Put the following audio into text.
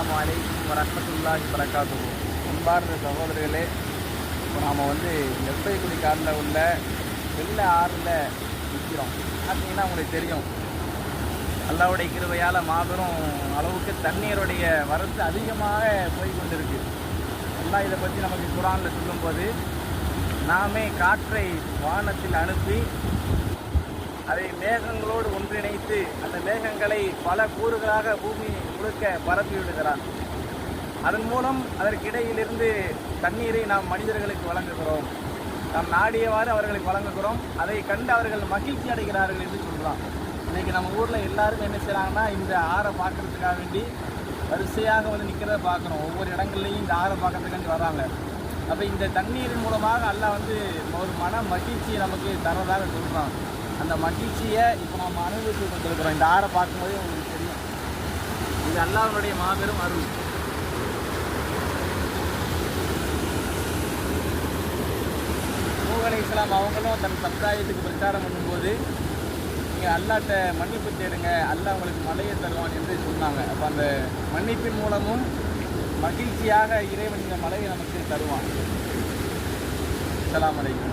அஸ்ஸலாமு அலைக்கும் வரஹ்மத்துல்லாஹி வபரகாத்துஹு. அன்பார்ந்த சகோதரர்களே, இப்போ நாம் நெற்பைக்குடி காட்டில் உள்ள வெள்ளை ஆறில் நிற்கிறோம். பார்த்தீங்கன்னா உங்களுக்கு தெரியும், அல்லாஹ்வுடைய கிருபையால் மாபெரும் அளவுக்கு தண்ணீருடைய வரத்து அதிகமாக போய் கொண்டிருக்கு. அல்லாஹ் இதை பற்றி நமக்கு குர்ஆனில் சொல்லும்போது, நாமே காற்றை வானத்தில் அனுப்பி அதை மேகங்களோடு ஒன்றிணைத்து அந்த மேகங்களை பல கூறுகளாக பூமி முழுக்க பரப்பி விடுகிறான். அதன் மூலம் அதற்கிடையிலிருந்து தண்ணீரை நாம் மனிதர்களுக்கு வழங்குகிறோம். நாம் நாடியவாறு அவர்களுக்கு வழங்குகிறோம். அதை கண்டு அவர்கள் மகிழ்ச்சி அடைகிறார்கள் என்று சொல்கிறான். இன்றைக்கி நம்ம ஊரில் எல்லாரும் என்ன செய்கிறாங்கன்னா, இந்த ஆறை பார்க்குறதுக்காக வேண்டி வரிசையாக நிற்கிறத பார்க்குறோம். ஒவ்வொரு இடங்கள்லையும் இந்த ஆறை பார்க்கறதுக்காண்டி வராங்க. அப்போ இந்த தண்ணீரின் மூலமாக அல்லாஹ் ஒரு மன மகிழ்ச்சியை நமக்கு தரதாக சொல்கிறான். அந்த மகிழ்ச்சியை இப்போ நம்ம அனுபவித்து கொண்டிருக்கிறோம். இந்த ஆறை பார்க்கும்போதே உங்களுக்கு தெரியும், இது அல்லாஹ்வுடைய மாபெரும் அருள். நூஹ் அலைஹிஸ்ஸலாம் அவங்களும் தன் சமுதாயத்துக்கு பிரச்சாரம் பண்ணும்போது, நீங்கள் அல்லாஹ்ட்ட மன்னிப்பு தேடுங்க, அல்லாஹ் உங்களுக்கு மழையை தருவான் என்று சொன்னாங்க. அப்போ அந்த மன்னிப்பின் மூலமும் மகிழ்ச்சியாக இறைவன் இந்த மழையை நமக்கு தருவான். அஸ்ஸலாமு அலைக்கும்.